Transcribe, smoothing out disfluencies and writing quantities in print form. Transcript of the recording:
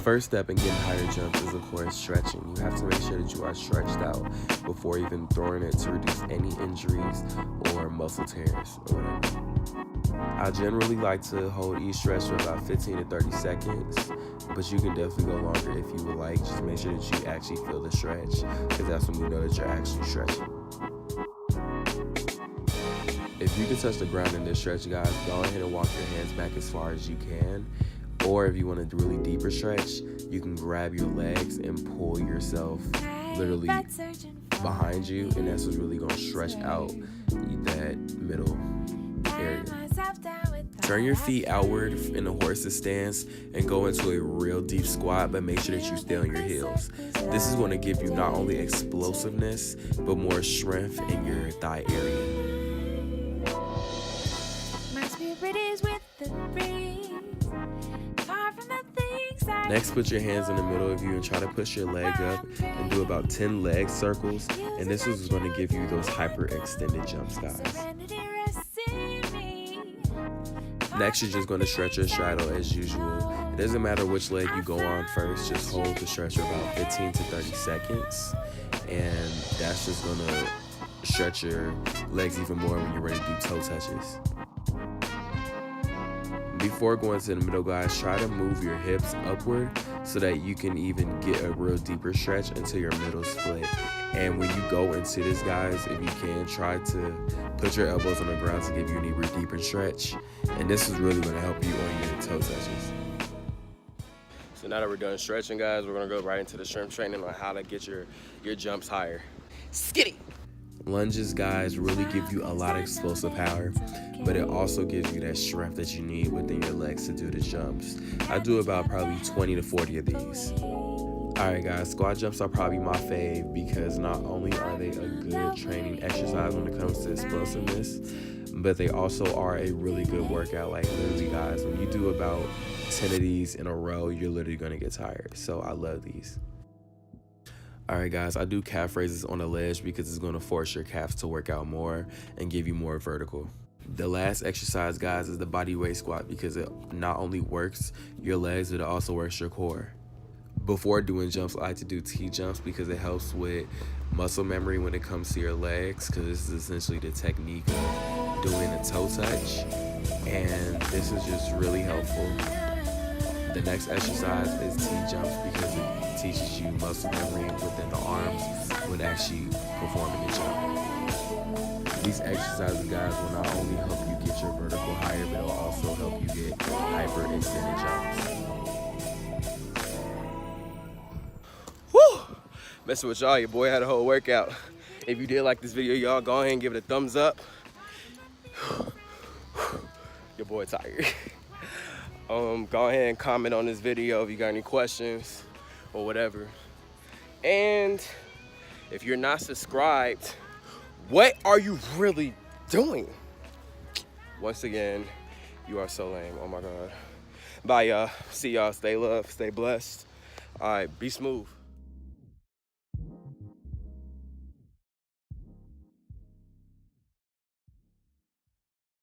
first step in getting higher jumps is, of course, stretching. You have to make sure that you are stretched out before even throwing it to reduce any injuries or muscle tears or whatever. I generally like to hold each stretch for about 15 to 30 seconds, but you can definitely go longer if you would like. Just make sure that you actually feel the stretch, because that's when you know that you're actually stretching. If you can touch the ground in this stretch, guys, go ahead and walk your hands back as far as you can. Or if you want a really deeper stretch, you can grab your legs and pull yourself literally behind you, and that's what's really going to stretch out that middle area. Turn your feet outward in a horse's stance and go into a real deep squat, but make sure that you stay on your heels. This is going to give you not only explosiveness, but more strength in your thigh area. Next, put your hands in the middle of you and try to push your leg up and do about 10 leg circles. And this is going to give you those hyper-extended jumps, guys. Next, you're just going to stretch your straddle as usual. It doesn't matter which leg you go on first. Just hold the stretch for about 15 to 30 seconds. And that's just going to stretch your legs even more when you're ready to do toe touches. Before going to the middle, guys, try to move your hips upward so that you can even get a real deeper stretch until your middle split. And when you go into this, guys, if you can, try to put your elbows on the ground to give you an even deeper stretch. And this is really going to help you on your toe touches. So now that we're done stretching, guys, we're going to go right into the strength training on how to get your jumps higher. Skitty! Lunges, guys, really give you a lot of explosive power, but it also gives you that strength that you need within your legs to do the jumps. I do about probably 20 to 40 of these. Alright, guys, squat jumps are probably my fave because not only are they a good training exercise when it comes to explosiveness, but they also are a really good workout. Like, literally, guys, when you do about 10 of these in a row, you're literally going to get tired. So I love these. Alright, guys, I do calf raises on the ledge because it's going to force your calves to work out more and give you more vertical. The last exercise, guys, is the body weight squat because it not only works your legs, but it also works your core. Before doing jumps, I like to do T-jumps because it helps with muscle memory when it comes to your legs, because this is essentially the technique of doing a toe touch, and this is just really helpful. The next exercise is T-jumps because it teaches you muscle memory within the arms when actually performing a jump. These exercises, guys, will not only help you get your vertical higher, but it will also help you get hyper-extended jumps. Woo! Messing with y'all, your boy had a whole workout. If you did like this video, y'all, go ahead and give it a thumbs up. Your boy tired. Go ahead and comment on this video if you got any questions or whatever. And if you're not subscribed, what are you really doing? Once again, you are so lame. Oh my God. Bye, y'all. See y'all. Stay loved. Stay blessed. All right. Be smooth.